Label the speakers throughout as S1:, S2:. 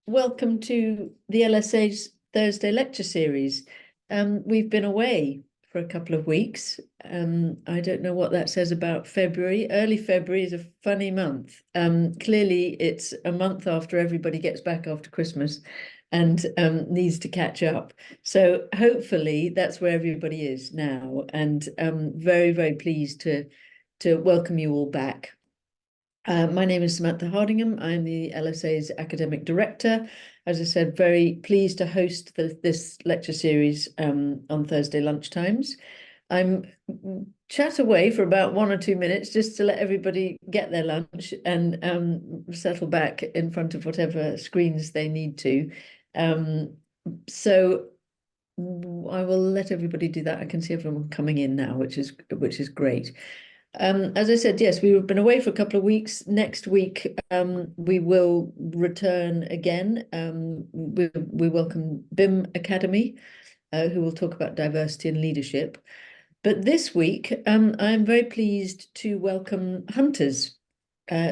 S1: welcome to the LSA's Thursday lecture series. We've been away for a couple of weeks. I don't know what that says about February. Early February is a funny month. Clearly, it's a month after everybody gets back after Christmas and needs to catch up. So hopefully that's where everybody is now. And very, very pleased to welcome you all back. My name is Samantha Hardingham. I'm the LSA's academic director. As I said, very pleased to host this lecture series on Thursday lunchtimes. I'm chat away for about 1 or 2 minutes just to let everybody get their lunch and settle back in front of whatever screens they need to. So I will let everybody do that. I can see everyone coming in now, which is great. As I said, yes, we've been away for a couple of weeks. Next week, we will return again. We welcome BIM Academy, who will talk about diversity and leadership. But this week, I'm very pleased to welcome Hunters,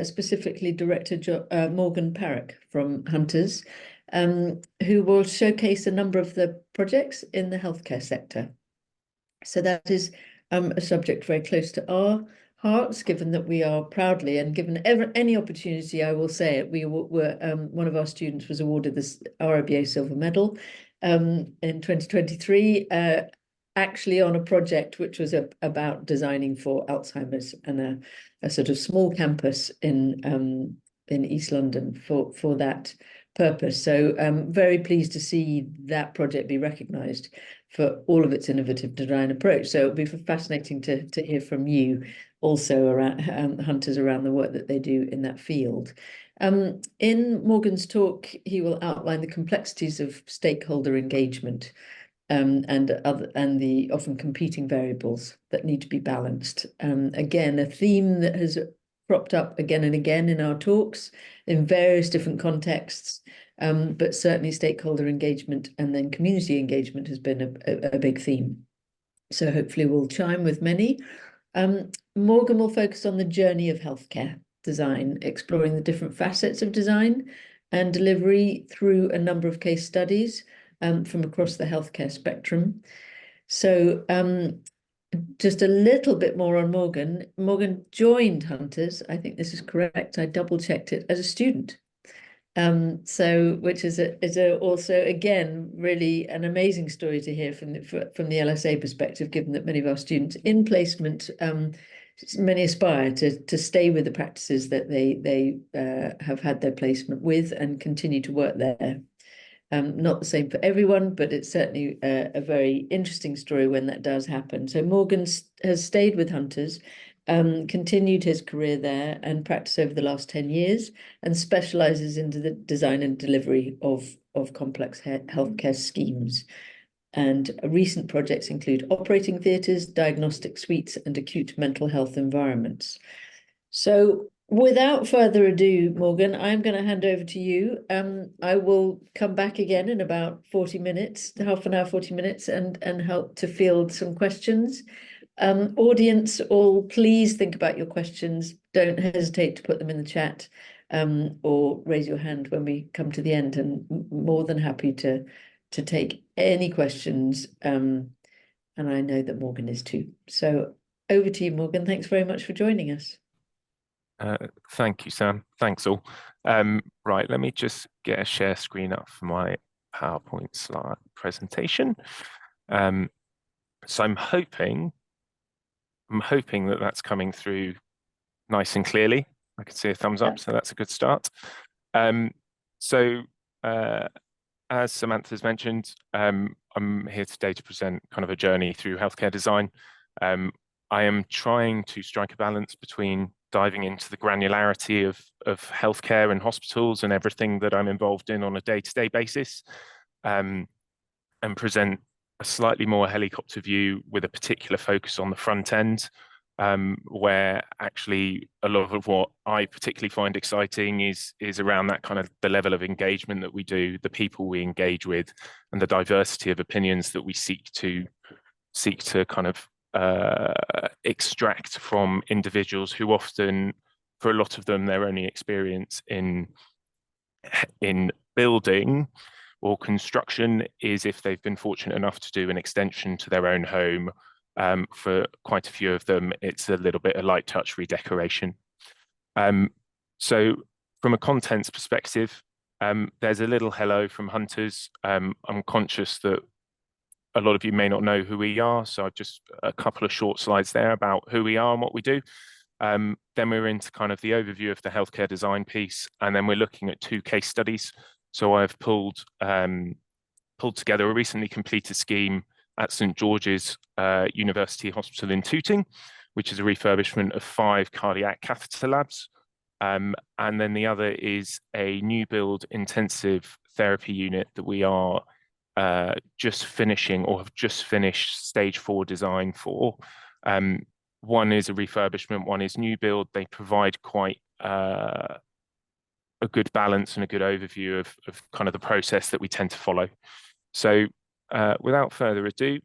S1: specifically Director Morgan Parrack from Hunters, who will showcase a number of the projects in the healthcare sector. So that is a subject very close to our hearts, given that we are proudly, and given any opportunity, I will say it, we were one of our students was awarded this RIBA Silver Medal in 2023, actually on a project which was about designing for Alzheimer's and a sort of small campus in East London for that purpose. So I'm very pleased to see that project be recognised for all of its innovative design approach. So it'll be fascinating to hear from you also around Hunters around the work that they do in that field. In Morgan's talk, he will outline the complexities of stakeholder engagement and the often competing variables that need to be balanced. Again, a theme that has cropped up again and again in our talks in various different contexts, but certainly stakeholder engagement and then community engagement has been a big theme. So hopefully we'll chime with many. Morgan will focus on the journey of healthcare design, exploring the different facets of design and delivery through a number of case studies from across the healthcare spectrum. So just a little bit more on Morgan. Morgan joined Hunters, I think this is correct, I double checked it, as a student. So which is also again really an amazing story to hear from the LSA perspective, given that many of our students in placement, many aspire to stay with the practices that they have had their placement with and continue to work there. Not the same for everyone, but it's certainly a very interesting story when that does happen. So Morgan has stayed with Hunters, continued his career there and practiced over the last 10 years and specialises into the design and delivery of complex healthcare schemes. And recent projects include operating theatres, diagnostic suites and acute mental health environments. So without further ado, Morgan, I'm going to hand over to you. I will come back again in about 40 minutes, half an hour, 40 minutes, and help to field some questions. Audience, all please think about your questions. Don't hesitate to put them in the chat or raise your hand when we come to the end, and more than happy to take any questions. And I know that Morgan is too. So over to you, Morgan. Thanks very much for joining us.
S2: Thank you, Sam. Thanks all. Right, let me just get a share screen up for my PowerPoint slide presentation. So I'm hoping that that's coming through nice and clearly. I can see a thumbs up, so that's a good start. As Samantha's mentioned, I'm here today to present kind of a journey through healthcare design. I am trying to strike a balance between diving into the granularity of healthcare and hospitals and everything that I'm involved in on a day-to-day basis, and present a slightly more helicopter view with a particular focus on the front end, where actually a lot of what I particularly find exciting is around that kind of the level of engagement that we do, the people we engage with, and the diversity of opinions that we seek to kind of extract from individuals who often, for a lot of them, their only experience in building or construction is if they've been fortunate enough to do an extension to their own home. For quite a few of them, it's a little bit of light touch redecoration. So from a contents perspective, there's a little hello from Hunters. I'm conscious that a lot of you may not know who we are, so I've just a couple of short slides there about who we are and what we do. Then we're into kind of the overview of the healthcare design piece, and then we're looking at 2 case studies. So I've pulled together a recently completed scheme at St George's University Hospital in Tooting, which is a refurbishment of 5 cardiac catheter labs. And then the other is a new build intensive therapy unit that we are just finishing or have just finished stage 4 design for. One is a refurbishment, one is new build. They provide quite a good balance and a good overview of kind of the process that we tend to follow. So without further ado,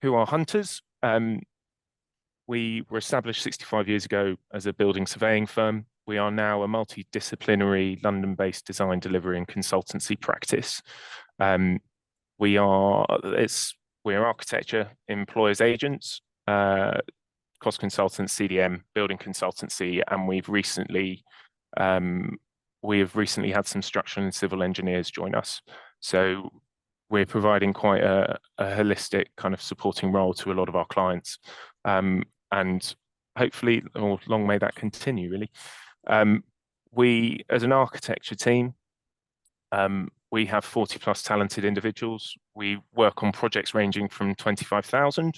S2: who are Hunters? We were established 65 years ago as a building surveying firm. We are now a multidisciplinary London-based design, delivery and consultancy practice. We're architecture, employers agents, cost consultants, CDM, building consultancy, and we have recently had some structural and civil engineers join us. So we're providing quite a holistic kind of supporting role to a lot of our clients. And hopefully, or long may that continue, really. We, as an architecture team, we have 40+ talented individuals. We work on projects ranging from 25,000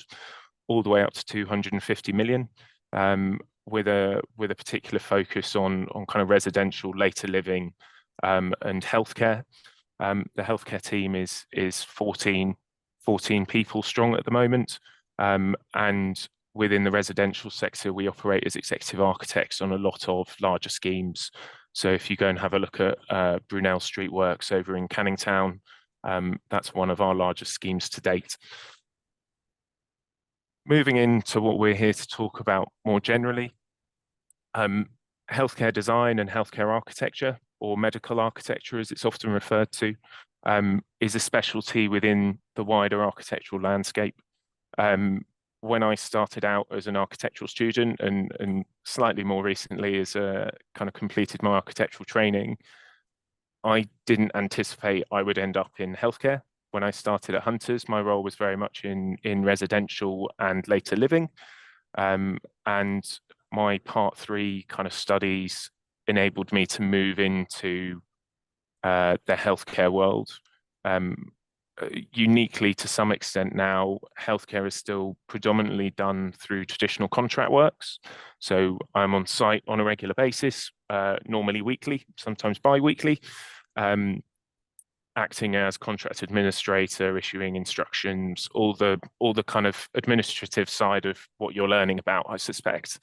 S2: all the way up to 250 million, with a particular focus on kind of residential, later living, and healthcare. The healthcare team is 14 people strong at the moment, and within the residential sector, we operate as executive architects on a lot of larger schemes. So if you go and have a look at Brunel Street Works over in Canning Town, that's one of our largest schemes to date. Moving into what we're here to talk about more generally, healthcare design and healthcare architecture, or medical architecture as it's often referred to, is a specialty within the wider architectural landscape. When I started out as an architectural student and slightly more recently as a kind of completed my architectural training, I didn't anticipate I would end up in healthcare. When I started at Hunters, my role was very much in residential and later living. And my part 3 kind of studies enabled me to move into the healthcare world. Uniquely, to some extent now, healthcare is still predominantly done through traditional contract works. So I'm on site on a regular basis, normally weekly, sometimes bi-weekly, acting as contract administrator, issuing instructions, all the kind of administrative side of what you're learning about, I suspect.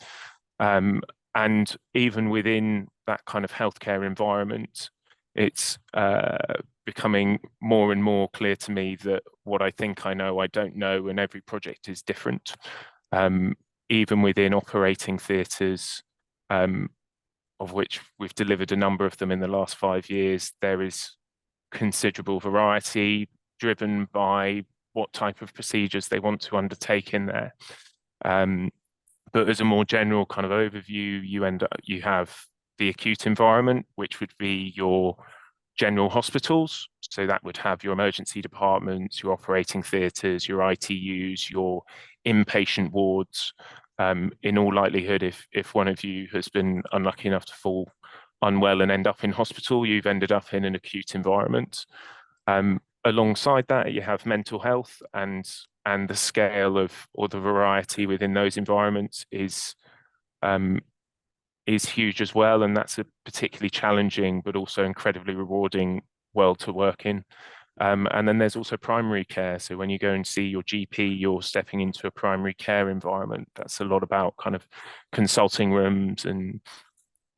S2: And even within that kind of healthcare environment, it's becoming more and more clear to me that what I think I know, I don't know, and every project is different. Even within operating theatres, of which we've delivered a number of them in the last 5 years, there is considerable variety driven by what type of procedures they want to undertake in there. But as a more general kind of overview, you have the acute environment, which would be your general hospitals. So that would have your emergency departments, your operating theatres, your ITUs, your inpatient wards. In all likelihood, if one of you has been unlucky enough to fall unwell and end up in hospital, you've ended up in an acute environment. Alongside that, you have mental health, and the scale of, or the variety within those environments is huge as well, and that's a particularly challenging but also incredibly rewarding world to work in. And then there's also primary care. So when you go and see your GP, you're stepping into a primary care environment. That's a lot about kind of consulting rooms and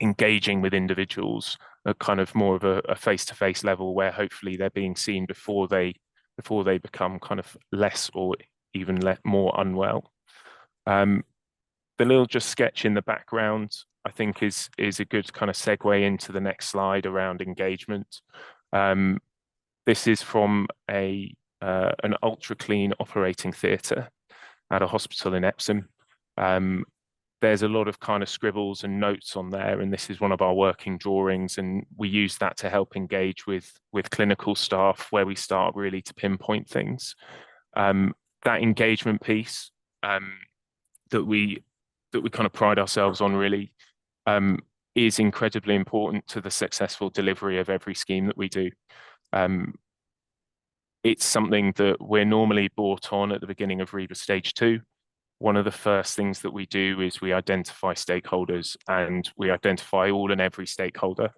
S2: engaging with individuals at kind of more of a face-to-face level, where hopefully they're being seen before they become kind of less or even more unwell. The little just sketch in the background, I think, is a good kind of segue into the next slide around engagement. This is from an ultra clean operating theatre at a hospital in Epsom. There's a lot of kind of scribbles and notes on there, and this is one of our working drawings, and we use that to help engage with clinical staff where we start really to pinpoint things. That engagement piece that we kind of pride ourselves on really is incredibly important to the successful delivery of every scheme that we do. It's something that we're normally brought on at the beginning of REBA Stage 2. One of the first things that we do is we identify stakeholders, and we identify all and every stakeholder.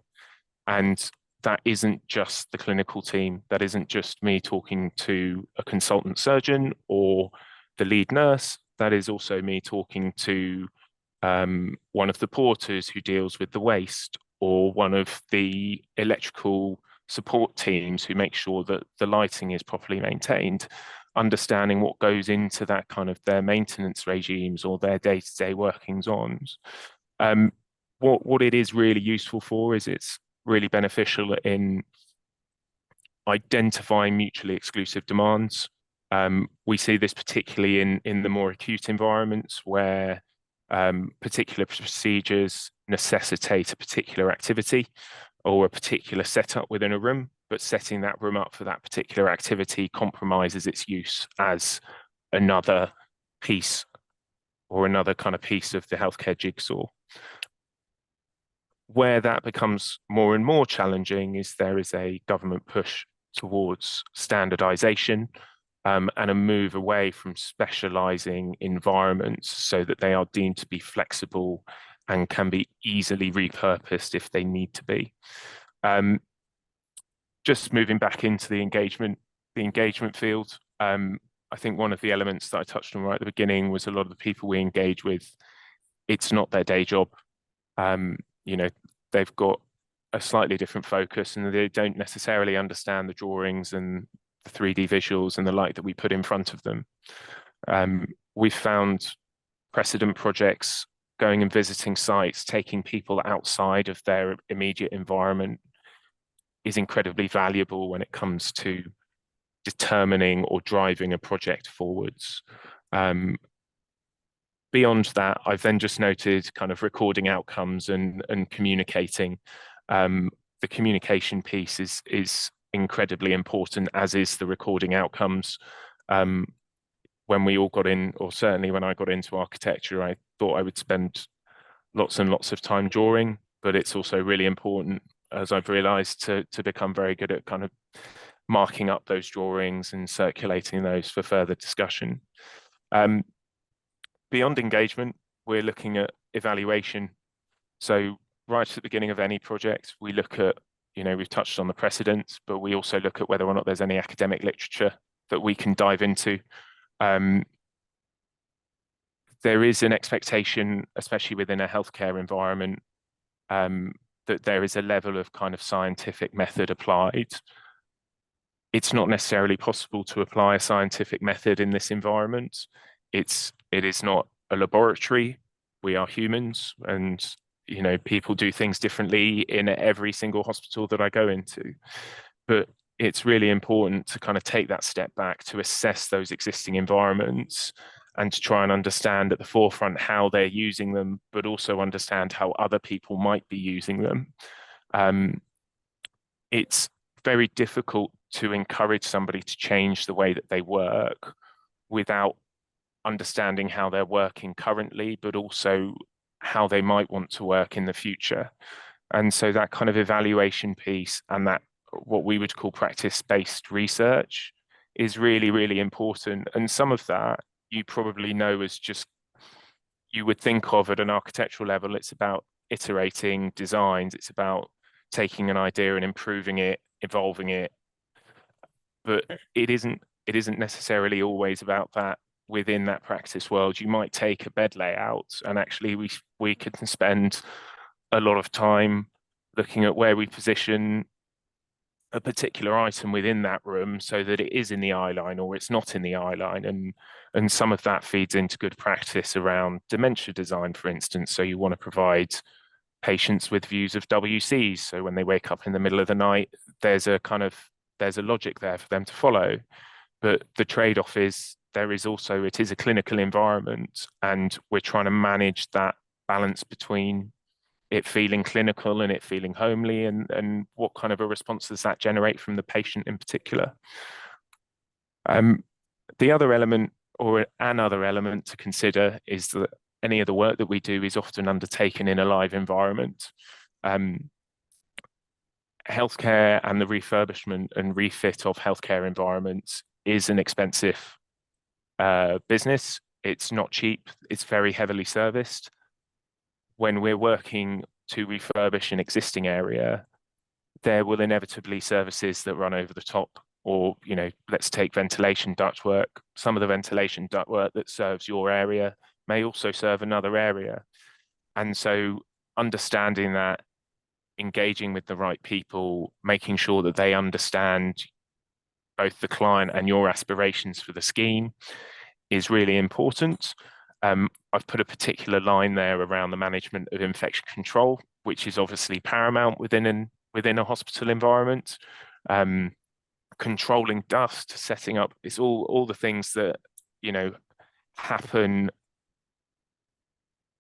S2: And that isn't just the clinical team. That isn't just me talking to a consultant surgeon or the lead nurse. That is also me talking to one of the porters who deals with the waste, or one of the electrical support teams who make sure that the lighting is properly maintained, understanding what goes into that kind of their maintenance regimes or their day-to-day workings on. What it is really useful for is it's really beneficial in identifying mutually exclusive demands. We see this particularly in the more acute environments where particular procedures necessitate a particular activity or a particular setup within a room, but setting that room up for that particular activity compromises its use as another piece or another kind of piece of the healthcare jigsaw. Where that becomes more and more challenging is there is a government push towards standardization and a move away from specializing environments so that they are deemed to be flexible and can be easily repurposed if they need to be. Just moving back into the engagement field, I think one of the elements that I touched on right at the beginning was a lot of the people we engage with, it's not their day job. You know, they've got a slightly different focus and they don't necessarily understand the drawings and the 3D visuals and the like that we put in front of them. We've found precedent projects, going and visiting sites, taking people outside of their immediate environment is incredibly valuable when it comes to determining or driving a project forwards. Beyond that, I've then just noted kind of recording outcomes and communicating. The communication piece is incredibly important, as is the recording outcomes. When we all got in, or certainly when I got into architecture, I thought I would spend lots and lots of time drawing, but it's also really important, as I've realized, to become very good at kind of marking up those drawings and circulating those for further discussion. Beyond engagement, we're looking at evaluation. So right at the beginning of any project, we look at, you know, we've touched on the precedents, but we also look at whether or not there's any academic literature that we can dive into. There is an expectation, especially within a healthcare environment, that there is a level of kind of scientific method applied. It's not necessarily possible to apply a scientific method in this environment. It is not a laboratory. We are humans, and you know, people do things differently in every single hospital that I go into. But it's really important to kind of take that step back to assess those existing environments and to try and understand at the forefront how they're using them, but also understand how other people might be using them. It's very difficult to encourage somebody to change the way that they work without understanding how they're working currently, but also how they might want to work in the future. And so that kind of evaluation piece and that what we would call practice-based research is really, really important. And some of that you probably know as just, you would think of at an architectural level, it's about iterating designs, it's about taking an idea and improving it, evolving it. But it isn't necessarily always about that within that practice world. You might take a bed layout and actually we can spend a lot of time looking at where we position a particular item within that room so that it is in the eye line or it's not in the eye line. And some of that feeds into good practice around dementia design, for instance. So you want to provide patients with views of WCs. So when they wake up in the middle of the night, there's a logic there for them to follow. But the trade-off is it is a clinical environment, and we're trying to manage that balance between it feeling clinical and it feeling homely, and what kind of a response does that generate from the patient in particular. The other element, or another element to consider, is that any of the work that we do is often undertaken in a live environment. Healthcare and the refurbishment and refit of healthcare environments is an expensive business. It's not cheap. It's very heavily serviced. When we're working to refurbish an existing area, there will inevitably services that run over the top, or, let's take ventilation ductwork. Some of the ventilation ductwork that serves your area may also serve another area. And so understanding that, engaging with the right people, making sure that they understand both the client and your aspirations for the scheme is really important. I've put a particular line there around the management of infection control, which is obviously paramount within a hospital environment. Controlling dust, setting up, it's all the things that happen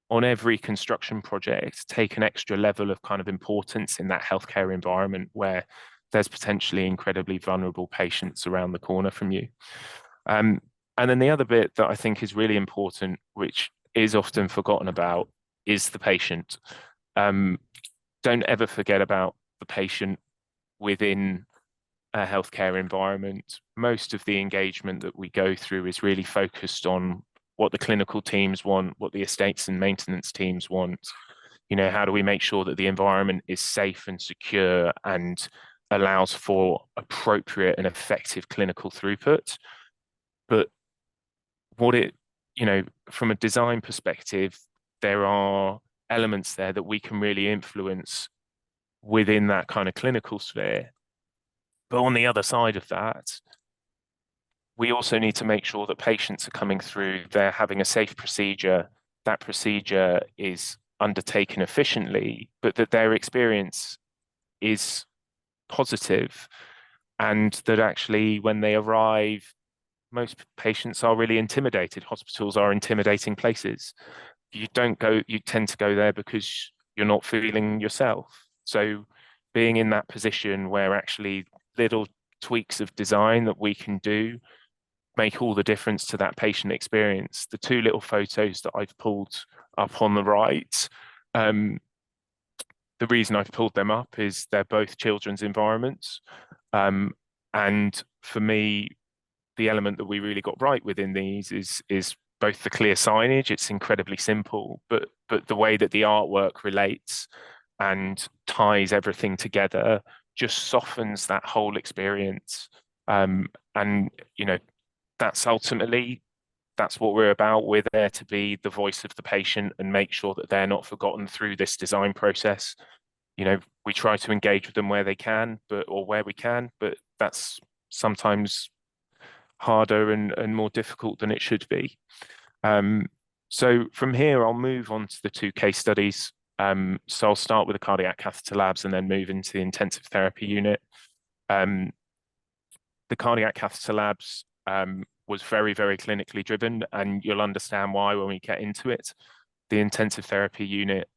S2: on every construction project, take an extra level of kind of importance in that healthcare environment where there's potentially incredibly vulnerable patients around the corner from you. And then the other bit that I think is really important, which is often forgotten about, is the patient. Don't ever forget about the patient within a healthcare environment. Most of the engagement that we go through is really focused on what the clinical teams want, what the estates and maintenance teams want. How do we make sure that the environment is safe and secure and allows for appropriate and effective clinical throughput? But from a design perspective, there are elements there that we can really influence within that kind of clinical sphere. But on the other side of that, we also need to make sure that patients are coming through, they're having a safe procedure, that procedure is undertaken efficiently, but that their experience is positive, and that actually when they arrive, most patients are really intimidated. Hospitals are intimidating places. You tend to go there because you're not feeling yourself. So being in that position where actually little tweaks of design that we can do make all the difference to that patient experience. The two little photos that I've pulled up on the right, the reason I've pulled them up is they're both children's environments. And for me, the element that we really got right within these is both the clear signage. It's incredibly simple, but the way that the artwork relates and ties everything together just softens that whole experience. And that's what we're about. We're there to be the voice of the patient and make sure that they're not forgotten through this design process. We try to engage with them where we can, but that's sometimes harder and more difficult than it should be. So from here, I'll move on to the two case studies. So I'll start with the cardiac catheter labs and then move into the intensive therapy unit. The cardiac catheter labs was very, very clinically driven, and you'll understand why when we get into it. The intensive therapy unit,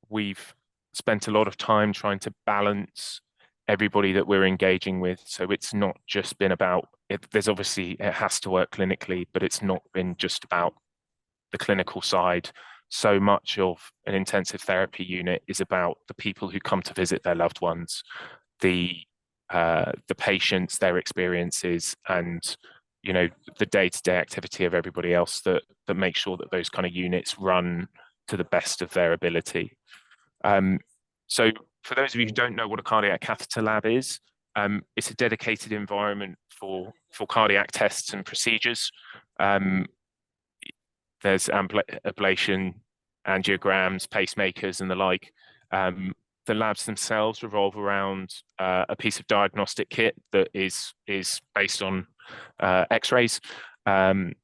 S2: we've spent a lot of time trying to balance everybody that we're engaging with. So it's not just been about it. There's obviously, it has to work clinically, but it's not been just about the clinical side. So much of an intensive therapy unit is about the people who come to visit their loved ones, the patients, their experiences, and the day-to-day activity of everybody else that make sure that those kind of units run to the best of their ability. So for those of you who don't know what a cardiac catheter lab is, it's a dedicated environment for cardiac tests and procedures. There's ablation, angiograms, pacemakers, and the like. The labs themselves revolve around a piece of diagnostic kit that is based on X-rays. And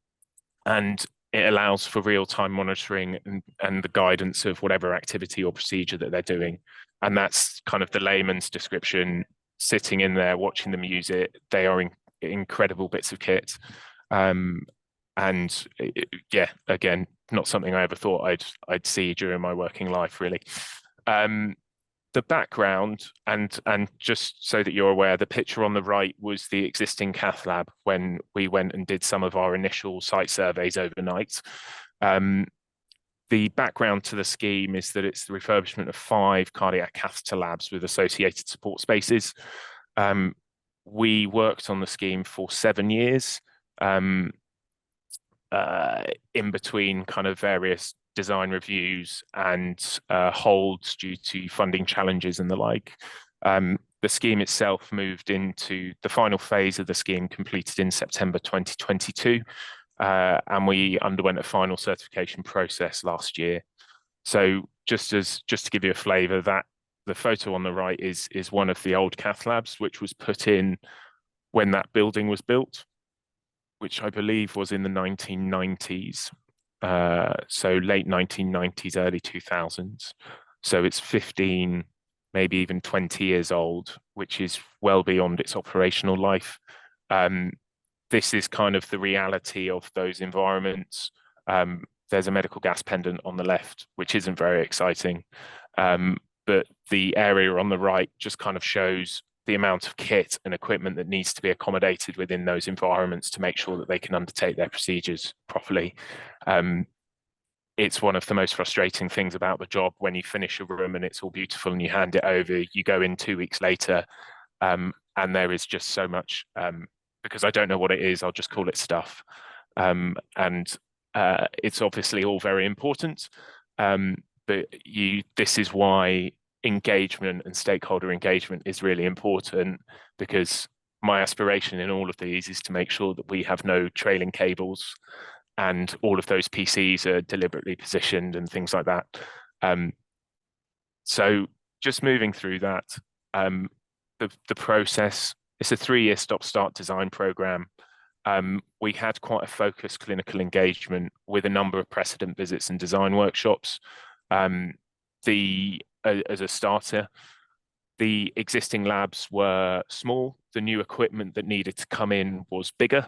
S2: it allows for real-time monitoring and the guidance of whatever activity or procedure that they're doing. And that's kind of the layman's description. Sitting in there, watching them use it, they are incredible bits of kit. And yeah, again, not something I ever thought I'd see during my working life, really. The background, and just so that you're aware, the picture on the right was the existing cath lab when we went and did some of our initial site surveys overnight. The background to the scheme is that it's the refurbishment of 5 cardiac catheter labs with associated support spaces. We worked on the scheme for 7 years, in between kind of various design reviews and holds due to funding challenges and the like. The scheme itself moved into the final phase of the scheme, completed in September 2022, and we underwent a final certification process last year. So just to give you a flavour, that the photo on the right is one of the old cath labs, which was put in when that building was built, which I believe was in the 1990s. So late 1990s, early 2000s. So it's 15, maybe even 20 years old, which is well beyond its operational life. This is kind of the reality of those environments. There's a medical gas pendant on the left, which isn't very exciting. But the area on the right just kind of shows the amount of kit and equipment that needs to be accommodated within those environments to make sure that they can undertake their procedures properly. It's one of the most frustrating things about the job when you finish a room and it's all beautiful and you hand it over, you go in 2 weeks later, and there is just so much, because I don't know what it is, I'll just call it stuff. It's obviously all very important, but this is why engagement and stakeholder engagement is really important, because my aspiration in all of these is to make sure that we have no trailing cables and all of those PCs are deliberately positioned and things like that. So just moving through that, the process, it's a 3-year stop-start design program. We had quite a focused clinical engagement with a number of precedent visits and design workshops. As a starter, the existing labs were small. The new equipment that needed to come in was bigger.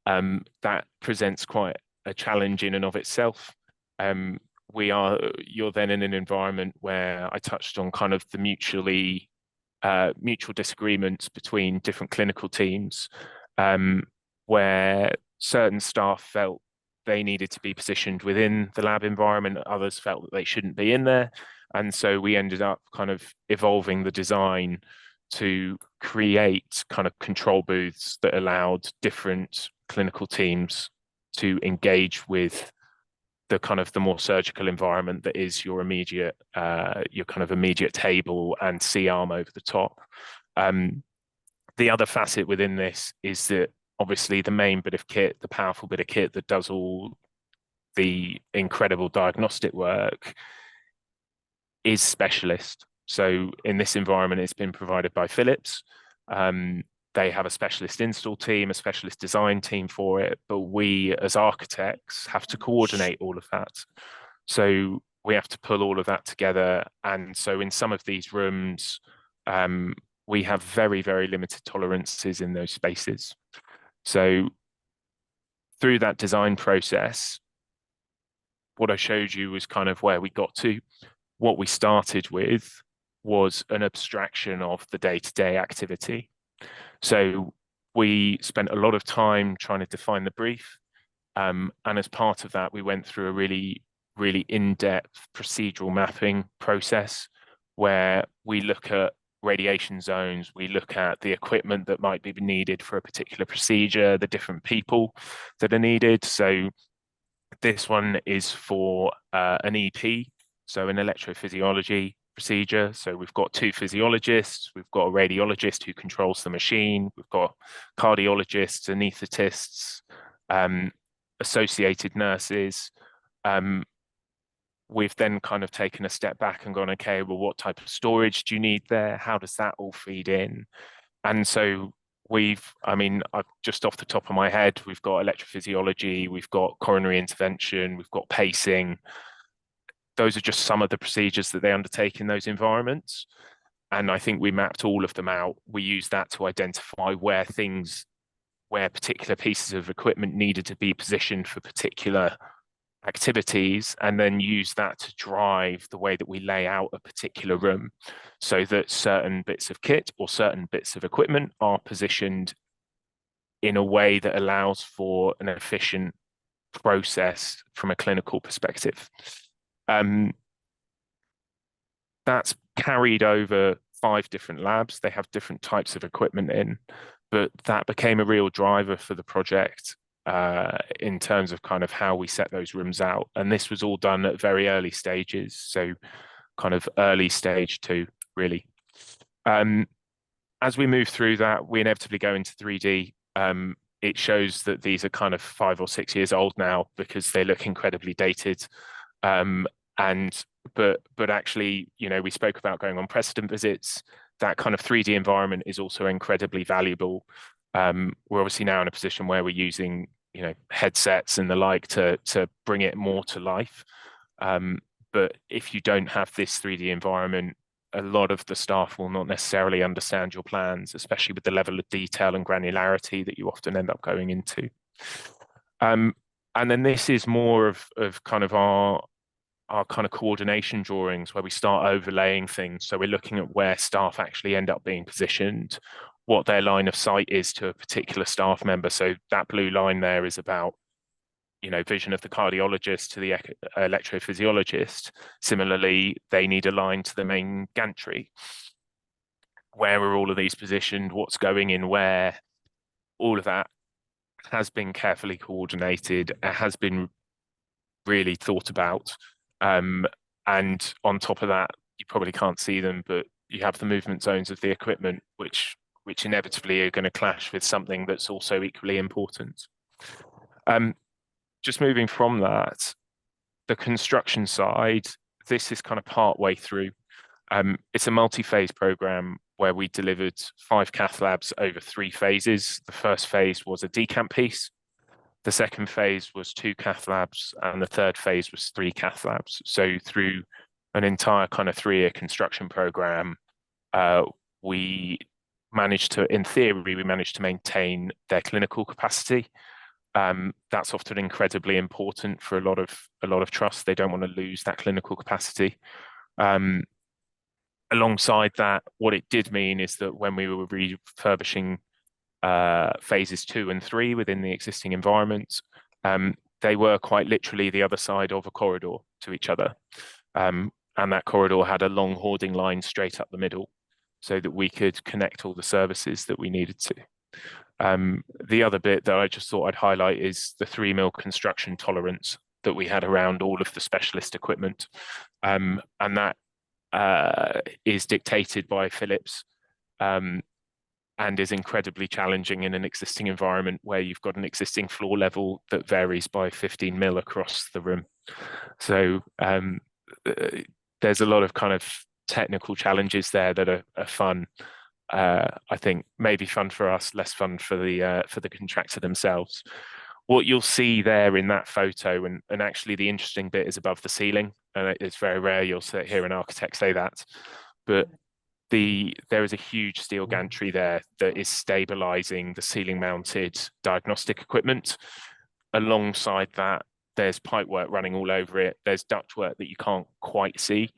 S2: That presents quite a challenge in and of itself. You're then in an environment where I touched on kind of the mutual disagreements between different clinical teams, where certain staff felt they needed to be positioned within the lab environment, others felt that they shouldn't be in there. And so we ended up kind of evolving the design to create kind of control booths that allowed different clinical teams to engage with the kind of the more surgical environment that is your kind of immediate table and C-arm over the top. The other facet within this is that obviously the main bit of kit, the powerful bit of kit that does all the incredible diagnostic work, is specialist. So in this environment, it's been provided by Philips. They have a specialist install team, a specialist design team for it, but we as architects have to coordinate all of that. So we have to pull all of that together. And so in some of these rooms, we have very, very limited tolerances in those spaces. So through that design process, what I showed you was kind of where we got to. What we started with was an abstraction of the day-to-day activity. So we spent a lot of time trying to define the brief. And as part of that, we went through a really, really in-depth procedural mapping process where we look at radiation zones, we look at the equipment that might be needed for a particular procedure, the different people that are needed. So this one is for an EP, so an electrophysiology procedure. So we've got 2 physiologists, we've got a radiologist who controls the machine, we've got cardiologists, anaesthetists, associated nurses. We've then kind of taken a step back and gone, okay, well, what type of storage do you need there? How does that all feed in? And so I mean, I've just off the top of my head, we've got electrophysiology, we've got coronary intervention, we've got pacing. Those are just some of the procedures that they undertake in those environments. And I think we mapped all of them out. We used that to identify where particular pieces of equipment needed to be positioned for particular activities, and then use that to drive the way that we lay out a particular room, so that certain bits of kit or certain bits of equipment are positioned in a way that allows for an efficient process from a clinical perspective. That's carried over 5 different labs. They have different types of equipment in, but that became a real driver for the project in terms of kind of how we set those rooms out. And this was all done at very early stages, so kind of early stage 2, really. As we move through that, we inevitably go into 3D. It shows that these are kind of 5 or 6 years old now because they look incredibly dated. But actually, you know, we spoke about going on precedent visits. That kind of 3D environment is also incredibly valuable. We're obviously now in a position where we're using, you know, headsets and the like to bring it more to life. But if you don't have this 3D environment, a lot of the staff will not necessarily understand your plans, especially with the level of detail and granularity that you often end up going into. And then this is more of kind of our kind of coordination drawings where we start overlaying things. So we're looking at where staff actually end up being positioned, what their line of sight is to a particular staff member. So that blue line there is about, you know, vision of the cardiologist to the electrophysiologist. Similarly, they need a line to the main gantry. Where are all of these positioned? What's going in where? All of that has been carefully coordinated. It has been really thought about. And on top of that, you probably can't see them, but you have the movement zones of the equipment, which inevitably are going to clash with something that's also equally important. Just moving from that, the construction side, this is kind of part way through. It's a multi-phase program where we delivered 5 cath labs over 3 phases. The first phase was a decamp piece. The second phase was 2 cath labs, and the third phase was 3 cath labs. So through an entire kind of 3-year construction program, we managed to, in theory, we managed to maintain their clinical capacity. That's often incredibly important for a lot of trusts. They don't want to lose that clinical capacity. Alongside that, what it did mean is that when we were refurbishing phases 2 and 3 within the existing environment, they were quite literally the other side of a corridor to each other. And that corridor had a long hoarding line straight up the middle so that we could connect all the services that we needed to. The other bit that I just thought I'd highlight is the 3 mil construction tolerance that we had around all of the specialist equipment. And that is dictated by Philips and is incredibly challenging in an existing environment where you've got an existing floor level that varies by 15 mil across the room. So there's a lot of kind of technical challenges there that are fun. I think maybe fun for us, less fun for the contractor themselves. What you'll see there in that photo, and actually the interesting bit is above the ceiling, and it's very rare you'll hear an architect say that, but there is a huge steel gantry there that is stabilizing the ceiling mounted diagnostic equipment. Alongside that, there's pipework running all over it. There's ductwork that you can't quite see,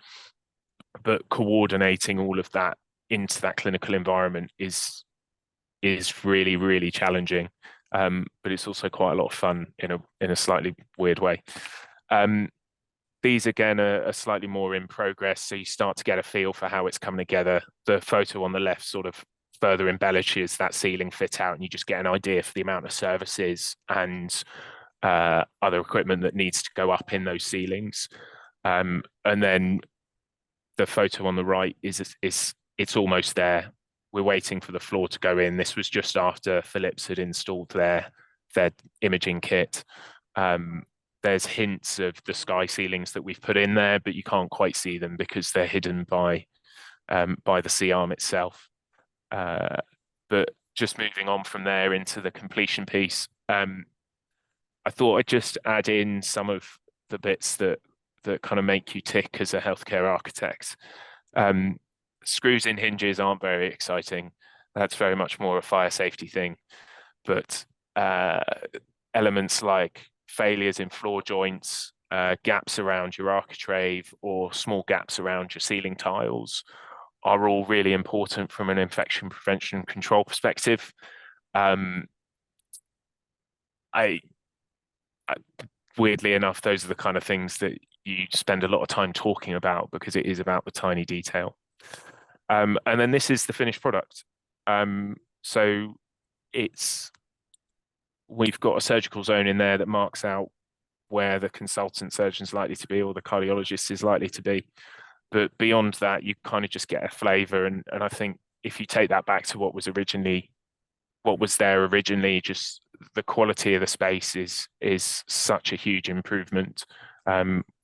S2: but coordinating all of that into that clinical environment is really, really challenging. But it's also quite a lot of fun in a slightly weird way. These again are slightly more in progress, so you start to get a feel for how it's coming together. The photo on the left sort of further embellishes that ceiling fit out, and you just get an idea for the amount of services and other equipment that needs to go up in those ceilings. And then the photo on the right is it's almost there. We're waiting for the floor to go in. This was just after Philips had installed their imaging kit. There's hints of the sky ceilings that we've put in there, but you can't quite see them because they're hidden by the C-arm itself. But just moving on from there into the completion piece, I thought I'd just add in some of the bits that kind of make you tick as a healthcare architect. Screws in hinges aren't very exciting. That's very much more a fire safety thing. But elements like failures in floor joints, gaps around your architrave, or small gaps around your ceiling tiles are all really important from an infection prevention and control perspective. I weirdly enough, those are the kind of things that you spend a lot of time talking about because it is about the tiny detail. And then this is the finished product. So we've got a surgical zone in there that marks out where the consultant surgeon's likely to be or the cardiologist is likely to be. But beyond that, you kind of just get a flavor. And I think if you take that back to what was there originally, just the quality of the space is such a huge improvement,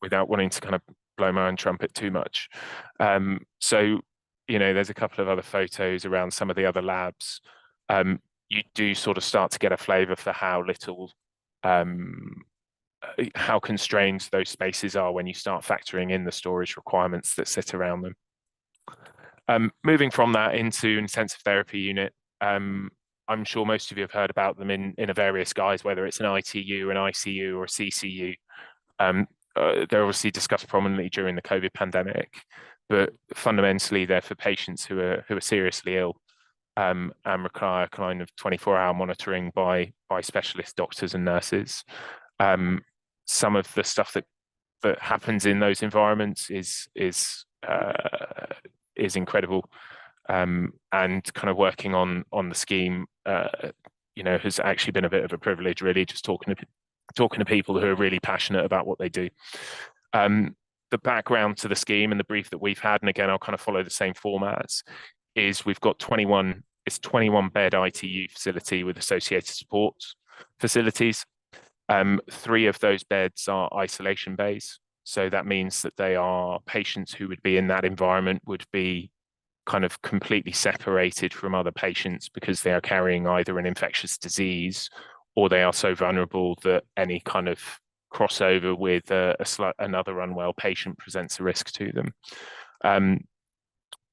S2: without wanting to kind of blow my own trumpet too much. So, there's a couple of other photos around some of the other labs. You do sort of start to get a flavor for how constrained those spaces are when you start factoring in the storage requirements that sit around them. Moving from that into an intensive therapy unit, I'm sure most of you have heard about them in a various guise, whether it's an ITU, an ICU, or a CCU. They're obviously discussed prominently during the COVID pandemic, but fundamentally they're for patients who are seriously ill, and require kind of 24-hour monitoring by specialist doctors and nurses. Some of the stuff that happens in those environments is incredible. And kind of working on the scheme, has actually been a bit of a privilege, really, just talking to people who are really passionate about what they do. The background to the scheme and the brief that we've had, and again, I'll kind of follow the same formats, is we've got 21 bed ITU facility with associated support facilities. 3 of those beds are isolation bays. So that means that they are patients who would be in that environment would be kind of completely separated from other patients because they are carrying either an infectious disease or they are so vulnerable that any kind of crossover with another unwell patient presents a risk to them.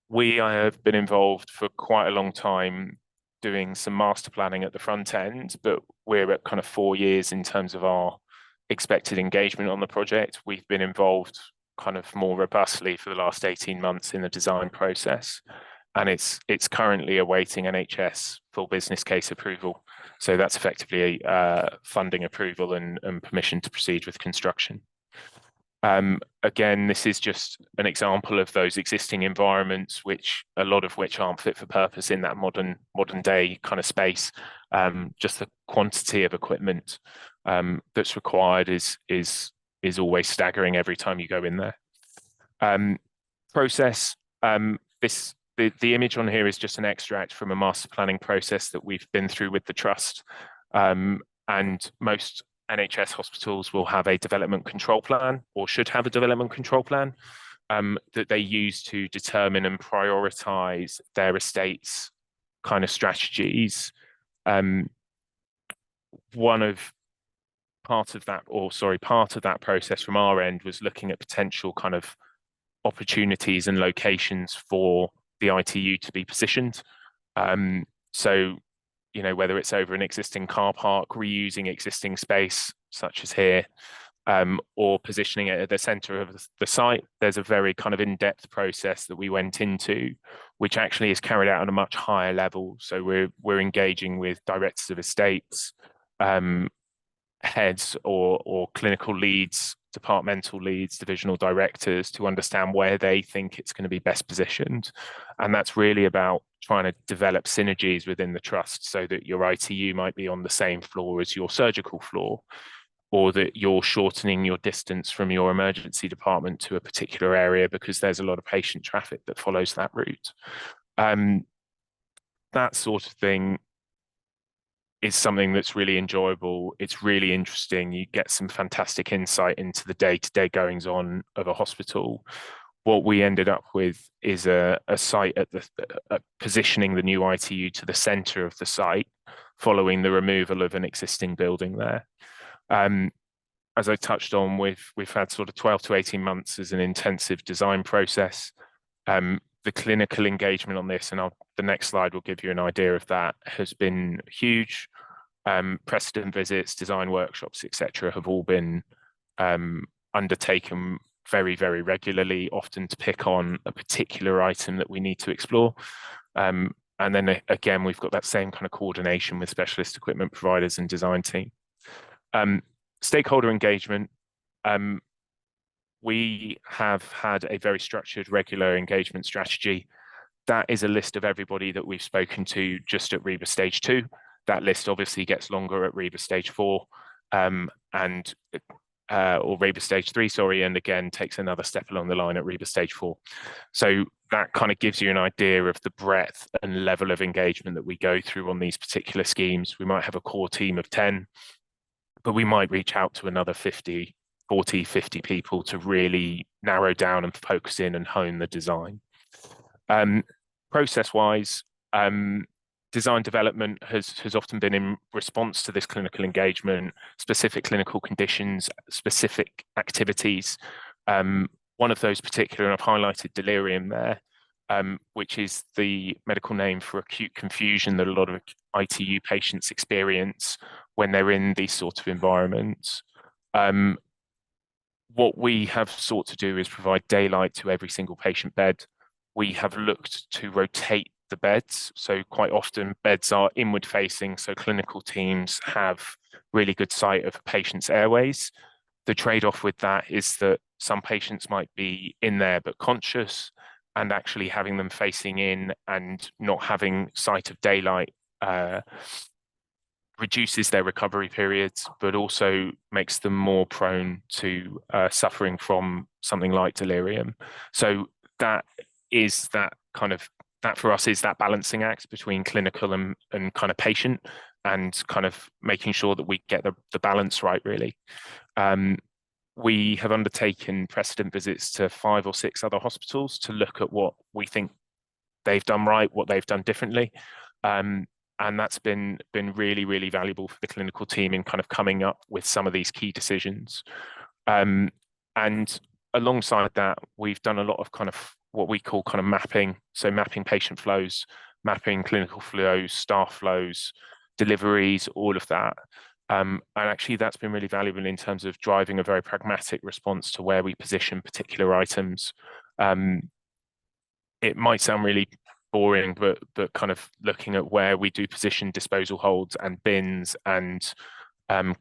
S2: We have been involved for quite a long time doing some master planning at the front end, but we're at kind of 4 years in terms of our expected engagement on the project. We've been involved kind of more robustly for the last 18 months in the design process, and it's currently awaiting NHS full business case approval. So that's effectively funding approval and permission to proceed with construction. Again, this is just an example of those existing environments, a lot of which aren't fit for purpose in that modern day kind of space. Just the quantity of equipment that's required is always staggering every time you go in there. Process. The image on here is just an extract from a master planning process that we've been through with the trust. And most NHS hospitals will have a development control plan, or should have a development control plan, that they use to determine and prioritize their estate's kind of strategies. Part of that process from our end was looking at potential kind of opportunities and locations for the ITU to be positioned. So, whether it's over an existing car park, reusing existing space, such as here, or positioning it at the center of the site, there's a very kind of in-depth process that we went into, which actually is carried out on a much higher level. So we're engaging with directors of estates, heads or clinical leads, departmental leads, divisional directors, to understand where they think it's going to be best positioned. And that's really about trying to develop synergies within the trust, so that your ITU might be on the same floor as your surgical floor, or that you're shortening your distance from your emergency department to a particular area because there's a lot of patient traffic that follows that route. That sort of thing is something that's really enjoyable. It's really interesting. You get some fantastic insight into the day-to-day goings on of a hospital. what we ended up with is a site at the positioning the new ITU to the center of the site, following the removal of an existing building there. As I touched on, we've had sort of 12 to 18 months as an intensive design process. The clinical engagement on this, and the next slide will give you an idea of that, has been huge. Precedent visits, design workshops, etc., have all been undertaken very, very regularly, often to pick on a particular item that we need to explore. And then again, we've got that same kind of coordination with specialist equipment providers and design team. Stakeholder engagement. We have had a very structured, regular engagement strategy. That is a list of everybody that we've spoken to just at REBA Stage 2. That list obviously gets longer at REBA Stage 4 or REBA Stage 3, sorry, and again takes another step along the line at REBA Stage 4. So that kind of gives you an idea of the breadth and level of engagement that we go through on these particular schemes. We might have a core team of 10, but we might reach out to another 50 people to really narrow down and focus in and hone the design. Process-wise, design development has often been in response to this clinical engagement, specific clinical conditions, specific activities. One of those particular, and I've highlighted delirium there, which is the medical name for acute confusion that a lot of ITU patients experience when they're in these sorts of environments. What we have sought to do is provide daylight to every single patient bed. We have looked to rotate the beds. So quite often beds are inward facing, so clinical teams have really good sight of a patient's airways. The trade-off with that is that some patients might be in there but conscious, and actually having them facing in and not having sight of daylight reduces their recovery periods, but also makes them more prone to suffering from something like delirium. So that for us is that balancing act between clinical and kind of patient, and kind of making sure that we get the balance right, really. We have undertaken precedent visits to 5 or 6 other hospitals to look at what we think they've done right, what they've done differently. And that's been really, really valuable for the clinical team in kind of coming up with some of these key decisions. And alongside that, we've done a lot of kind of what we call kind of mapping. So mapping patient flows, mapping clinical flows, staff flows, deliveries, all of that. And actually that's been really valuable in terms of driving a very pragmatic response to where we position particular items. It might sound really boring, but kind of looking at where we do position disposal holds and bins and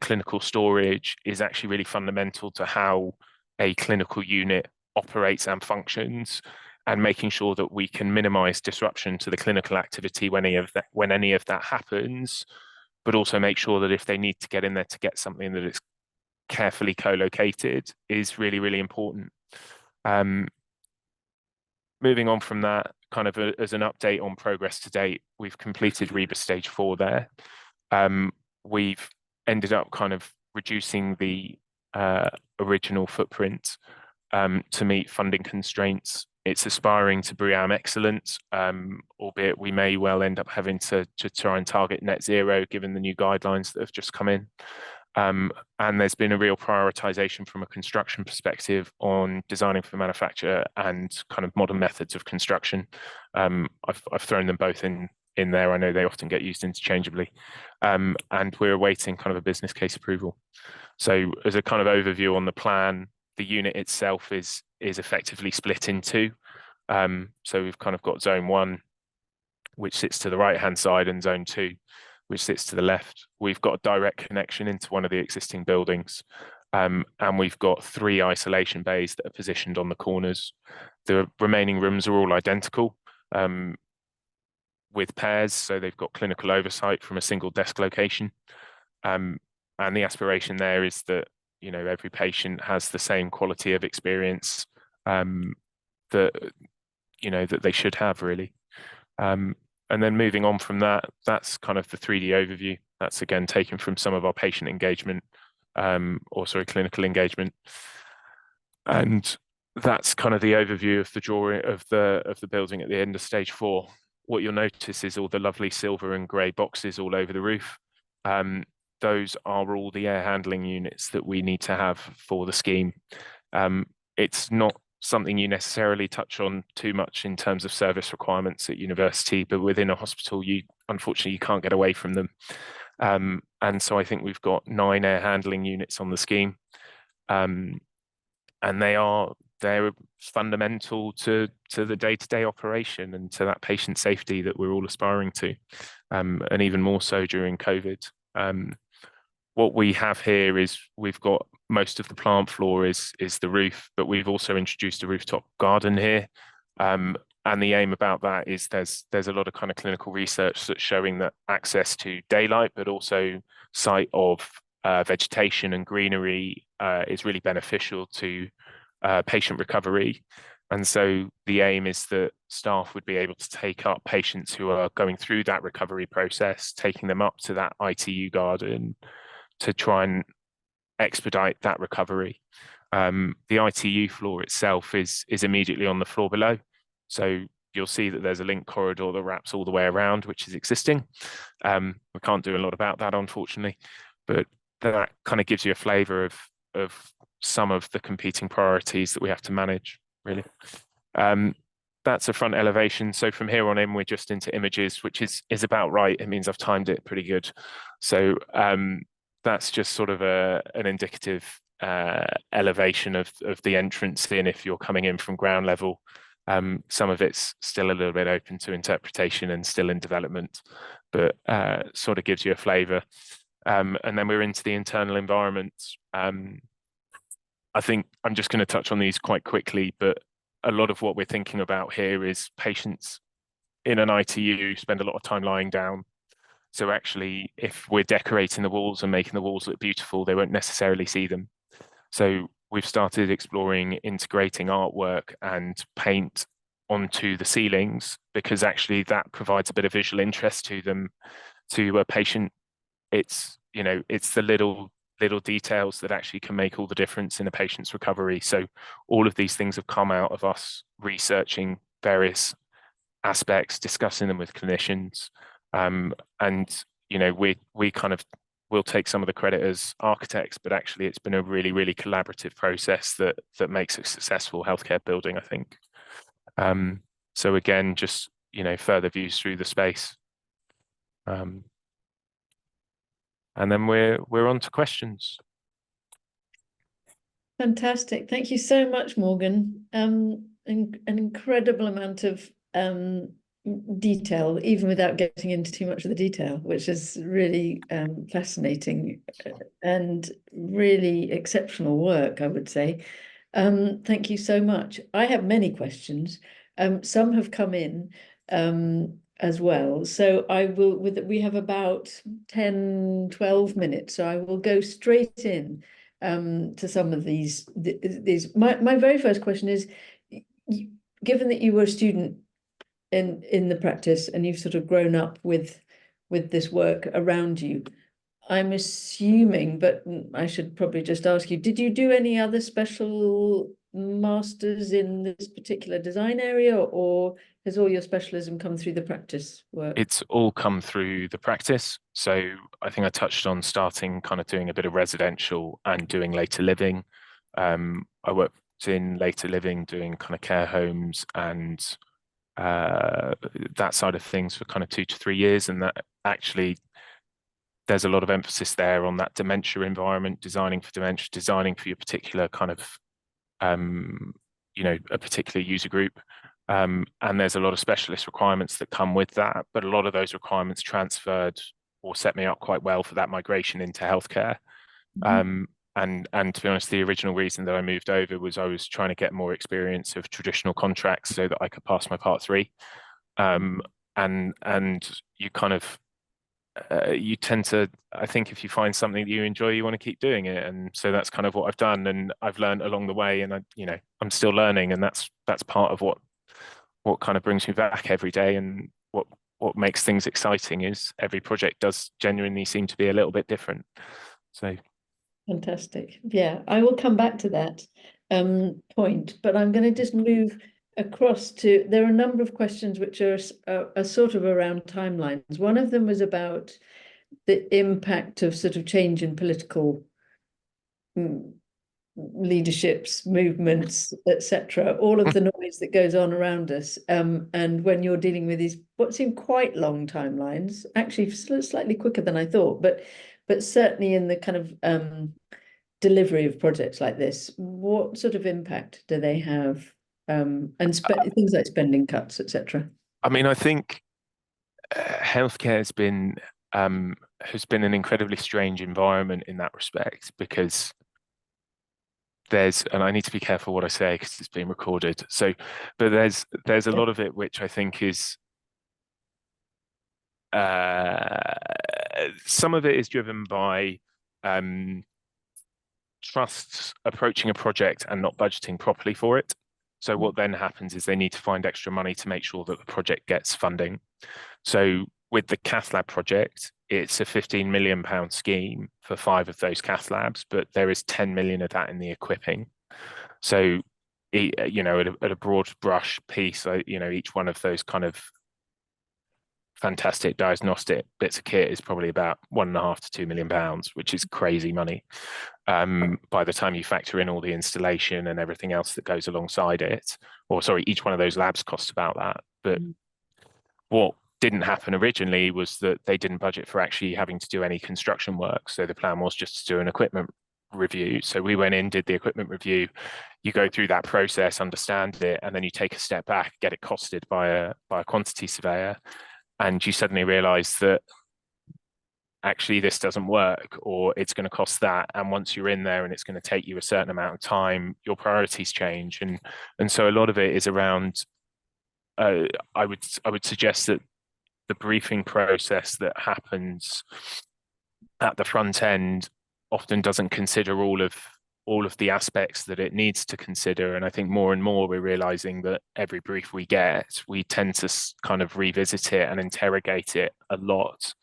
S2: clinical storage is actually really fundamental to how a clinical unit operates and functions, and making sure that we can minimize disruption to the clinical activity when any of that happens, but also make sure that if they need to get in there to get something, that it's carefully co-located is really, really important. Moving on from that, kind of as an update on progress to date, we've completed REBA Stage 4 there. We've ended up kind of reducing the original footprint to meet funding constraints. It's aspiring to BREEAM excellence, albeit we may well end up having to try and target net zero given the new guidelines that have just come in. And there's been a real prioritization from a construction perspective on designing for manufacture and kind of modern methods of construction. I've thrown them both in there. I know they often get used interchangeably. And we're awaiting kind of a business case approval. So as a kind of overview on the plan, the unit itself is effectively split in 2. So we've kind of got Zone 1, which sits to the right-hand side, and Zone 2, which sits to the left. We've got a direct connection into one of the existing buildings. And we've got 3 isolation bays that are positioned on the corners. The remaining rooms are all identical with pairs, so they've got clinical oversight from a single desk location. And the aspiration there is that, you know, every patient has the same quality of experience that they should have, really. And then moving on from that, that's kind of the 3D overview. That's again taken from some of our patient engagement, clinical engagement. And that's kind of the overview of the drawing of the building at the end of stage 4. What you'll notice is all the lovely silver and grey boxes all over the roof. Those are all the air handling units that we need to have for the scheme. It's not something you necessarily touch on too much in terms of service requirements at university, but within a hospital, unfortunately you can't get away from them. And so I think we've got 9 air handling units on the scheme, and they're fundamental to the day-to-day operation and to that patient safety that we're all aspiring to, and even more so during COVID. What we have here is we've got most of the plant floor is the roof, but we've also introduced a rooftop garden here. And the aim about that is there's a lot of kind of clinical research that's showing that access to daylight, but also sight of vegetation and greenery is really beneficial to patient recovery. And so the aim is that staff would be able to take up patients who are going through that recovery process, taking them up to that ITU garden to try and expedite that recovery. The ITU floor itself is immediately on the floor below. So you'll see that there's a link corridor that wraps all the way around, which is existing. We can't do a lot about that, unfortunately, but that kind of gives you a flavour of some of the competing priorities that we have to manage, really. That's a front elevation. So from here on in, we're just into images, which is about right. It means I've timed it pretty good. So that's just sort of an indicative elevation of the entrance in if you're coming in from ground level. Some of it's still a little bit open to interpretation and still in development, but sort of gives you a flavour. And then we're into the internal environments. I think I'm just going to touch on these quite quickly, but a lot of what we're thinking about here is patients in an ITU spend a lot of time lying down. So actually, if we're decorating the walls and making the walls look beautiful, they won't necessarily see them. So we've started exploring integrating artwork and paint onto the ceilings, because actually that provides a bit of visual interest to them, to a patient. It's the little details that actually can make all the difference in a patient's recovery. So all of these things have come out of us researching various aspects, discussing them with clinicians. And we kind of will take some of the credit as architects, but actually it's been a really, really collaborative process that makes a successful healthcare building, I think. So again, just further views through the space. And then we're on to questions.
S1: Fantastic. Thank you so much, Morgan. An incredible amount of detail, even without getting into too much of the detail, which is really fascinating and really exceptional work, I would say. Thank you so much. I have many questions. Some have come in as well. So we have about 10, 12 minutes. So I will go straight in to some of these. My very first question is, given that you were a student in the practice and you've sort of grown up with this work around you, I'm assuming, but I should probably just ask you, did you do any other special masters in this particular design area, or has all your specialism come through the practice work?
S2: It's all come through the practice. So I think I touched on starting kind of doing a bit of residential and doing later living. I worked in later living doing kind of care homes and that side of things for kind of 2 to 3 years, and that actually there's a lot of emphasis there on that dementia environment, designing for dementia, designing for your particular kind of a particular user group, and there's a lot of specialist requirements that come with that, but a lot of those requirements transferred or set me up quite well for that migration into healthcare. And to be honest, the original reason that I moved over was I was trying to get more experience of traditional contracts so that I could pass my Part 3. And you kind of you tend to, I think, if you find something that you enjoy, you want to keep doing it, and so that's kind of what I've done, and I've learned along the way, and I'm still learning, and that's part of what kind of brings me back every day, and what makes things exciting is every project does genuinely seem to be a little bit different. So
S1: fantastic. Yeah, I will come back to that. point, but I'm going to just move across to, there are a number of questions which are sort of around timelines. One of them was about the impact of sort of change in political leaderships, movements, etc., all of the noise that goes on around us. And when you're dealing with these what seem quite long timelines, actually slightly quicker than I thought, but certainly in the kind of delivery of projects like this, what sort of impact do they have? And things like spending cuts, etc.
S2: I mean, I think healthcare has been an incredibly strange environment in that respect, because and I need to be careful what I say because it's being recorded. So, but there's a lot of it which I think is some of it is driven by trusts approaching a project and not budgeting properly for it. So what then happens is they need to find extra money to make sure that the project gets funding. So with the cath lab project, it's a £15 million scheme for 5 of those cath labs, but there is 10 million of that in the equipping. So, you know, at a broad brush piece, you know, each one of those kind of fantastic diagnostic bits of kit is probably about £1.5 to £2 million, which is crazy money. By the time you factor in all the installation and everything else that goes alongside it, or sorry, each one of those labs costs about that. But what didn't happen originally was that they didn't budget for actually having to do any construction work. So the plan was just to do an equipment review. So we went in, did the equipment review. You go through that process, understand it, and then you take a step back, get it costed by a quantity surveyor, and you suddenly realize that actually this doesn't work, or it's going to cost that. And once you're in there and it's going to take you a certain amount of time, your priorities change. And so a lot of it is around, I would suggest that the briefing process that happens at the front end often doesn't consider all of the aspects that it needs to consider. And I think more and more we're realizing that every brief we get, we tend to kind of revisit it and interrogate it a lot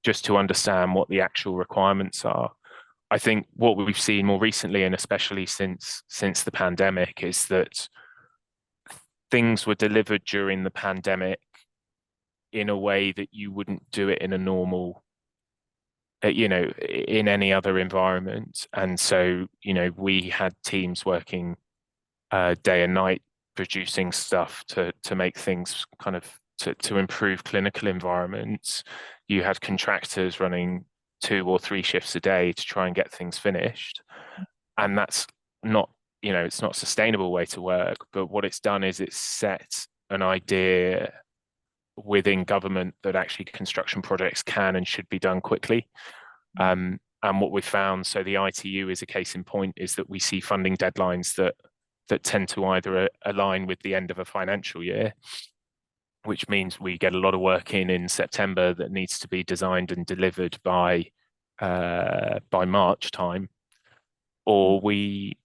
S2: just to understand what the actual requirements are. I think what we've seen more recently, and especially since the pandemic, is that things were delivered during the pandemic in a way that you wouldn't do it in a normal, you know, in any other environment. And so, you know, we had teams working day and night producing stuff to make things kind of to improve clinical environments. You had contractors running 2 or 3 shifts a day to try and get things finished. And that's not, you know, it's not a sustainable way to work. But what it's done is it's set an idea within government that actually construction projects can and should be done quickly. And what we've found, so the ITU is a case in point, is that we see funding deadlines that tend to either align with the end of a financial year, which means we get a lot of work in September that needs to be designed and delivered by March time, or the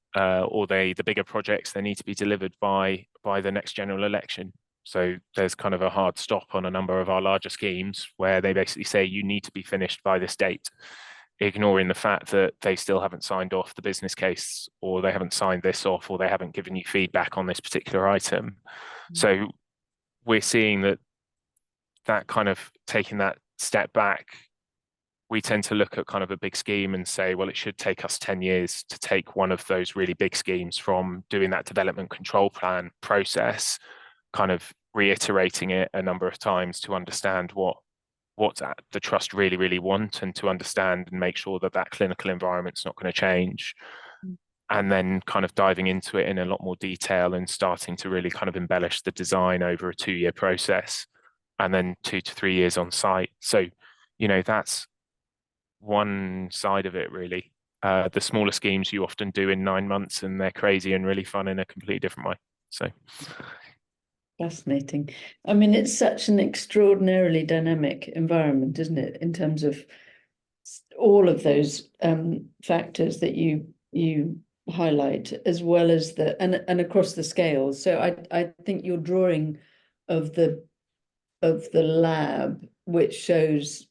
S2: bigger projects, they need to be delivered by the next general election. So there's kind of a hard stop on a number of our larger schemes where they basically say you need to be finished by this date, ignoring the fact that they still haven't signed off the business case, or they haven't signed this off, or they haven't given you feedback on this particular item. So we're seeing that kind of taking that step back, we tend to look at kind of a big scheme and say, well, it should take us 10 years to take one of those really big schemes from doing that development control plan process, kind of reiterating it a number of times to understand what the trust really want, and to understand and make sure that clinical environment's not going to change. And then kind of diving into it in a lot more detail and starting to really kind of embellish the design over a 2-year process, and then 2 to 3 years on site. So, you know, that's one side of it, really. The smaller schemes you often do in 9 months, and they're crazy and really fun in a completely different way. So
S1: fascinating. I mean, it's such an extraordinarily dynamic environment, isn't it, in terms of all of those factors that you highlight, as well as and across the scales. So I think your drawing of the lab, which shows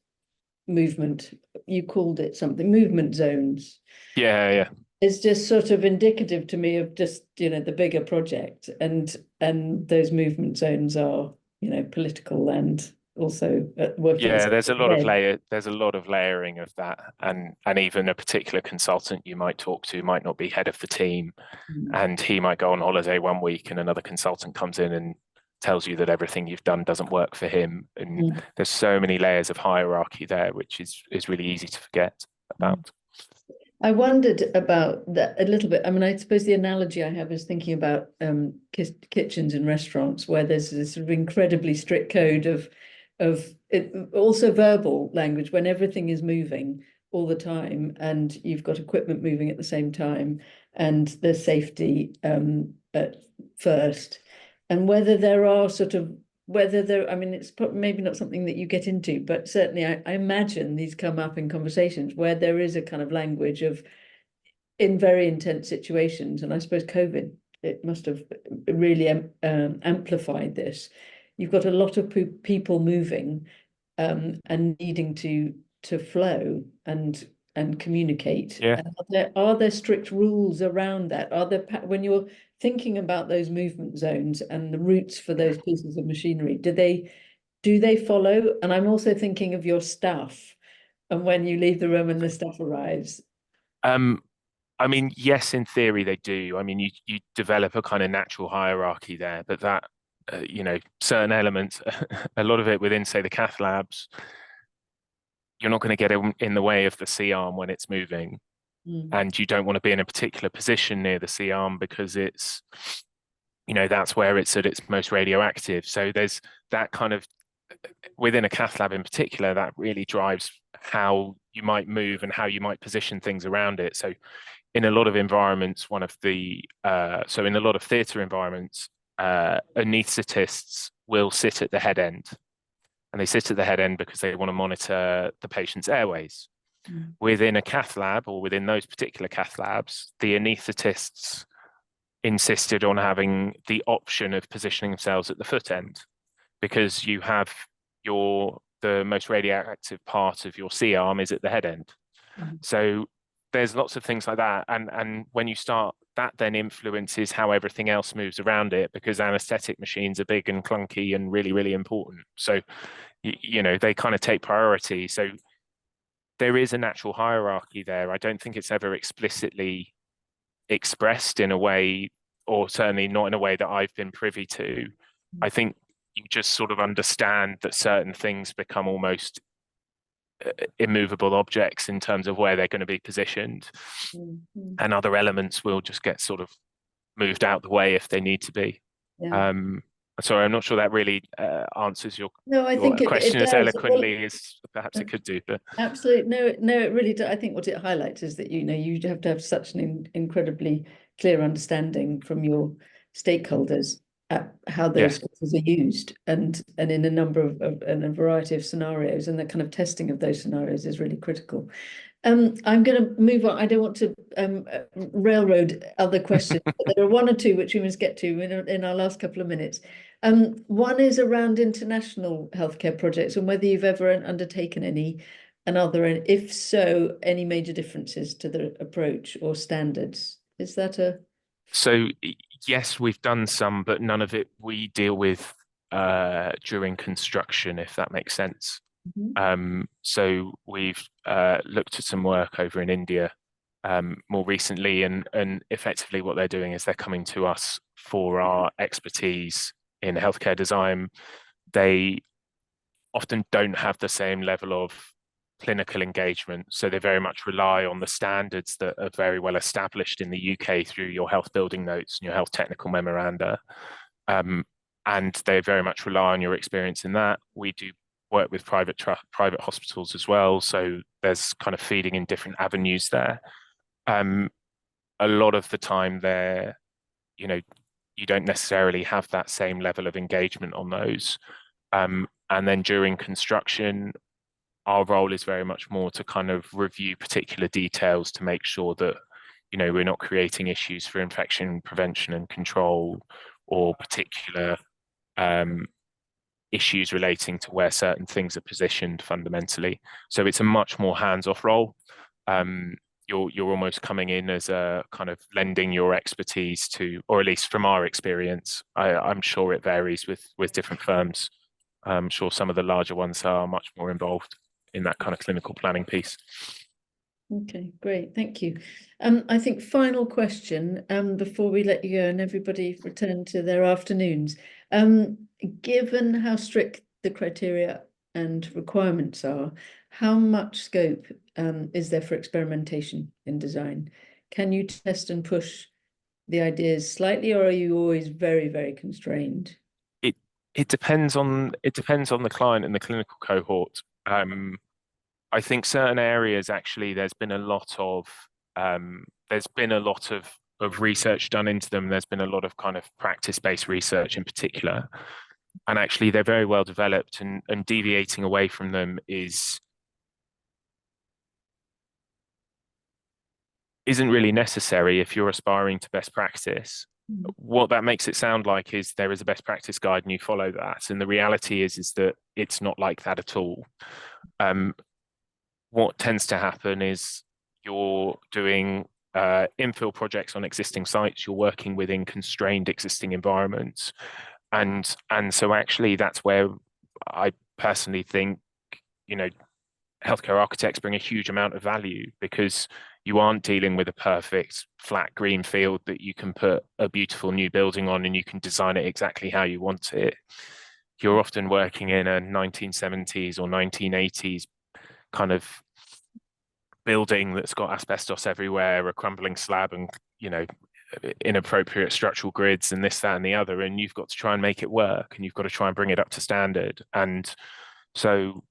S1: movement, you called it something, movement zones.
S2: yeah.
S1: it's just sort of indicative to me of just, the bigger project, and those movement zones are, political and also working at
S2: Yeah, there's a
S1: the
S2: lot of
S1: head.
S2: there's a lot of layering of that, and even a particular consultant you might talk to might not be head of the team,
S1: Mm,
S2: and he might go on holiday one week, and another consultant comes in and tells you that everything you've done doesn't work for him, and
S1: mm,
S2: there's so many layers of hierarchy there, which is really easy to forget
S1: mm.
S2: about.
S1: I wondered about that a little bit. I mean, I suppose the analogy I have is thinking about kitchens and restaurants where there's this sort of incredibly strict code of it, also verbal language when everything is moving all the time and you've got equipment moving at the same time, and there's safety at first, and whether there are sort of whether there, I mean, it's maybe not something that you get into, but certainly I imagine these come up in conversations where there is a kind of language of in very intense situations. And I suppose COVID, it must have really amplified this. You've got a lot of people moving and needing to flow and communicate.
S2: Yeah.
S1: And are there strict rules around that? Are there, when you're thinking about those movement zones and the routes for those pieces of machinery, do they follow? And I'm also thinking of your staff and when you leave the room and the staff arrives.
S2: Um, I mean, yes, in theory they do. I mean, you develop a kind of natural hierarchy there, but that certain elements, a lot of it within, say, the cath labs, you're not going to get in the way of the C arm when it's moving,
S1: Mm,
S2: and you don't want to be in a particular position near the C arm because it's, that's where it's at its most radioactive. So there's that kind of within a cath lab in particular that really drives how you might move and how you might position things around it. So in a lot of environments, so in a lot of theatre environments, anaesthetists will sit at the head end, and they sit at the head end because they want to monitor the patient's airways.
S1: mm,
S2: Within a cath lab, or within those particular cath labs, the anaesthetists insisted on having the option of positioning themselves at the foot end, because you have the most radioactive part of your C arm is at the head end.
S1: mm,
S2: So there's lots of things like that. And when you start, that then influences how everything else moves around it, because anesthetic machines are big and clunky and really, really important. So, they kind of take priority. So there is a natural hierarchy there. I don't think it's ever explicitly expressed in a way, or certainly not in a way that I've been privy to. I think you just sort of understand that certain things become almost immovable objects in terms of where they're going to be positioned,
S1: mm, mm.
S2: and other elements will just get sort of moved out the way if they need to be.
S1: Yeah.
S2: Um, sorry, I'm not sure that really answers your
S1: No, I
S2: your
S1: think it
S2: question as
S1: does. Well,
S2: eloquently as perhaps it could do, but
S1: absolutely. No, no, it really does. I think what it highlights is that, you have to have such an incredibly clear understanding from your stakeholders at how
S2: yeah.
S1: those forces are used, and in a number and a variety of scenarios, and the kind of testing of those scenarios is really critical. I'm going to move on. I don't want to railroad other questions, but there are one or two which we must get to in our last couple of minutes. One is around international healthcare projects and whether you've ever undertaken any, and are there, if so, any major differences to the approach or standards? Is that a...
S2: So yes, we've done some, but none of it we deal with during construction, if that makes sense.
S1: Mhm.
S2: So we've looked at some work over in India more recently, and effectively what they're doing is they're coming to us for our expertise in healthcare design. They often don't have the same level of clinical engagement, so they very much rely on the standards that are very well established in the UK through your health building notes and your health technical memoranda. And they very much rely on your experience in that. We do work with private hospitals as well, so there's kind of feeding in different avenues there. A lot of the time there, you don't necessarily have that same level of engagement on those. And then during construction, our role is very much more to kind of review particular details to make sure that, we're not creating issues for infection prevention and control, or particular issues relating to where certain things are positioned fundamentally. So it's a much more hands-off role. you're almost coming in as a kind of lending your expertise to, or at least from our experience, I'm sure it varies with different firms. I'm sure some of the larger ones are much more involved in that kind of clinical planning piece.
S1: Okay, great, thank you. I think final question before we let you go and everybody return to their afternoons. Given how strict the criteria and requirements are, how much scope is there for experimentation in design? Can you test and push the ideas slightly, or are you always very, very constrained?
S2: It depends on the client and the clinical cohort. I think certain areas actually there's been a lot of research done into them. There's been a lot of kind of practice-based research in particular, and actually they're very well developed, and deviating away from them isn't really necessary if you're aspiring to best practice. What that makes it sound like is there is a best practice guide and you follow that, and the reality is that it's not like that at all. What tends to happen is you're doing infill projects on existing sites, you're working within constrained existing environments, and so actually that's where I personally think, you know, healthcare architects bring a huge amount of value, because you aren't dealing with a perfect flat green field that you can put a beautiful new building on and you can design it exactly how you want it. You're often working in a 1970s or 1980s kind of building that's got asbestos everywhere, a crumbling slab, and, you know, inappropriate structural grids and this, that, and the other, and you've got to try and make it work, and you've got to try and bring it up to standard. And so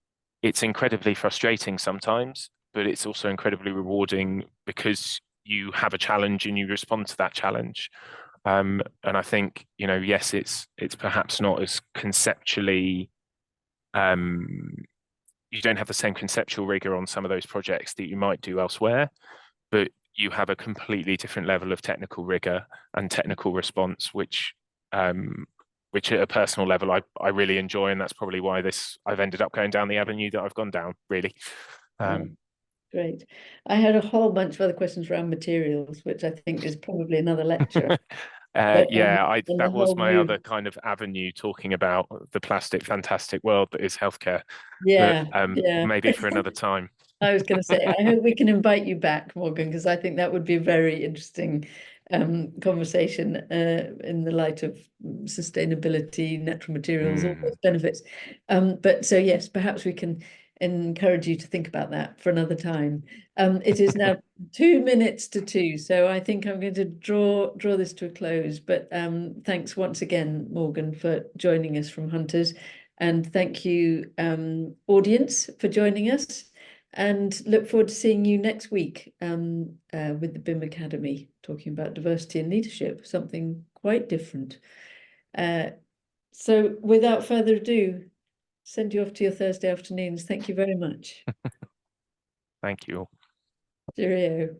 S2: it's incredibly frustrating sometimes, but it's also incredibly rewarding because you have a challenge and you respond to that challenge. And I think, you know, yes, it's perhaps not as conceptually, you don't have the same conceptual rigor on some of those projects that you might do elsewhere, but you have a completely different level of technical rigor and technical response, which at a personal level I really enjoy, and that's probably why I've ended up going down the avenue that I've gone down, really.
S1: Great. I had a whole bunch of other questions around materials, which I think is probably another lecture. But,
S2: Yeah,
S1: and the
S2: that was
S1: whole
S2: my
S1: view.
S2: other kind of avenue, talking about the plastic fantastic world that is healthcare.
S1: Yeah,
S2: But
S1: yeah.
S2: maybe for another time.
S1: I was going to say, I hope we can invite you back, Morgan, because I think that would be a very interesting conversation in the light of sustainability, natural materials, all those benefits. But so yes, perhaps we can encourage you to think about that for another time. It is now 2 minutes to 2, so I think I'm going to draw this to a close. But thanks once again, Morgan, for joining us from Hunters, and thank you, audience, for joining us. And look forward to seeing you next week with the BIM Academy, talking about diversity and leadership, something quite different. So without further ado, send you off to your Thursday afternoons. Thank you very much.
S2: Thank you.
S1: Cheerio.